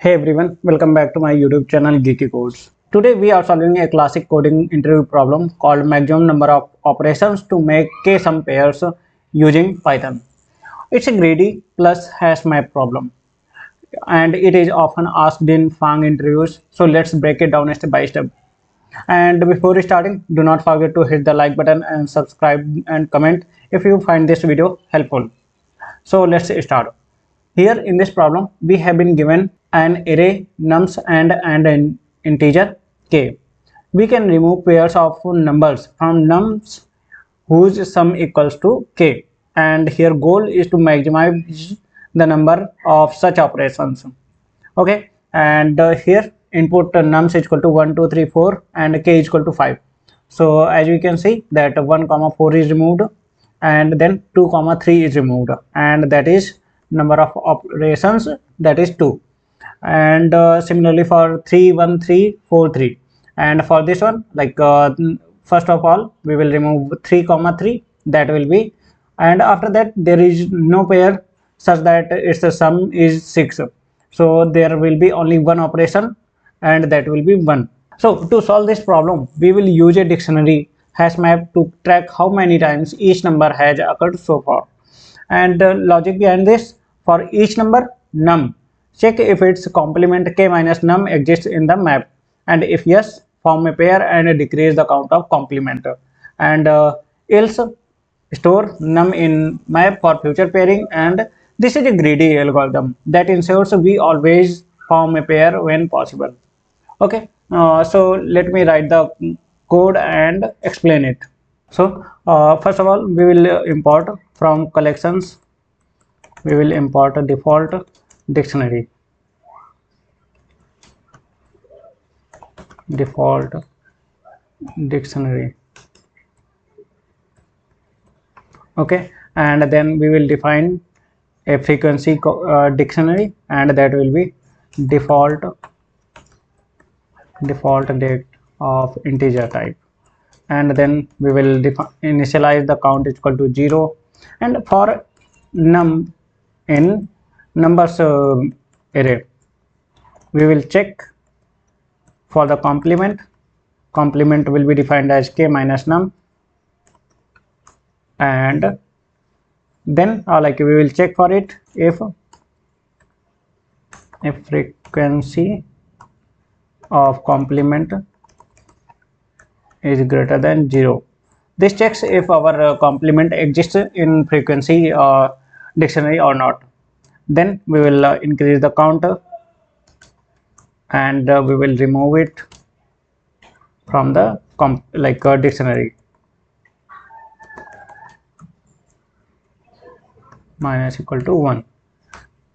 Hey everyone, welcome back to my YouTube channel GeekyCodes. Today we are solving a classic coding interview problem called maximum number of operations to make k-sum pairs using Python. It's a greedy plus HashMap problem and it is often asked in FAANG interviews. So let's break it down step by step. And before starting, do not forget to hit the like button and subscribe and comment if you find this video helpful. So let's start. Here in this problem, we have been given an array nums and an integer k. We can remove pairs of numbers from nums whose sum equals to k. And here goal is to maximize the number of such operations. Okay, and here input nums is equal to 1, 2, 3, 4 and k is equal to 5. So as we can see that 1, 4 is removed and then 2, 3 is removed, and that is number of operations, that is 2. And similarly for 3, 1, 3, 4, 3, and for this one first of all we will remove 3, 3, that will be, and after that there is no pair such that its sum is 6, so there will be only one operation and that will be 1. So to solve this problem we will use a dictionary HashMap to track how many times each number has occurred so far. And the logic behind this: for each number num, check if its complement k minus num exists in the map, and if yes, form a pair and decrease the count of complement, and else store num in map for future pairing. And this is a greedy algorithm that ensures we always form a pair when possible. Okay, so let me write the code and explain it. So first of all we will import from collections, we will import a default dictionary, okay, and then we will define a frequency dictionary, and that will be default date of integer type, and then we will initialize the count is equal to 0, and for num in numbers array we will check for the complement will be defined as k minus num, and then we will check for it if frequency of complement is greater than 0. This checks if our complement exists in frequency dictionary or not. Then we will increase the counter, and we will remove it from the dictionary, minus equal to 1,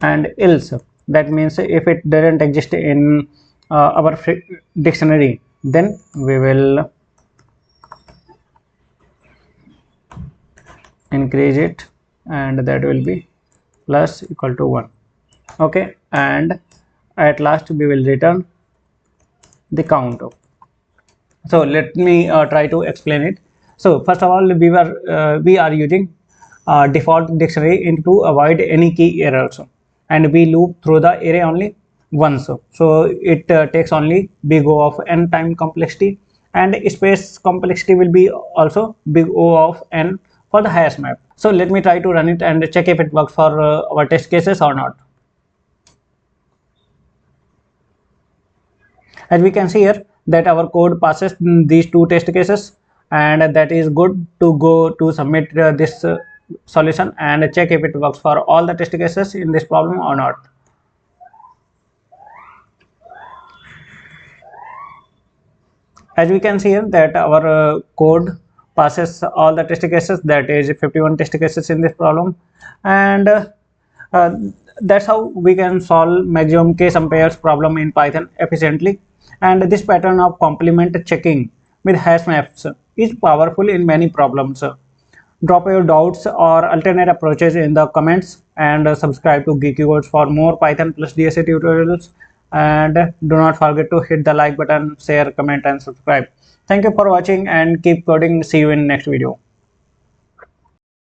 and else, that means if it doesn't exist in our dictionary, then we will increase it, and that will be plus equal to 1. Okay, and at last we will return the count. So let me try to explain it. So first of all we are using default dictionary to avoid any key errors, and we loop through the array only once, so it takes only big O of n time complexity, and space complexity will be also big O of n for the hash map. So let me try to run it and check if it works for our test cases or not. As we can see here that our code passes these two test cases, and that is good to go to submit this solution and check if it works for all the test cases in this problem or not. As we can see here that our code passes all the test cases, that is 51 test cases in this problem, and that's how we can solve maximum k-sum pairs problem in Python efficiently. And this pattern of complement checking with hash maps is powerful in many problems. Drop your doubts or alternate approaches in the comments, and subscribe to GeekyCodes for more Python plus DSA tutorials. And do not forget to hit the like button, share, comment and subscribe. Thank you for watching and keep coding. See you in next video.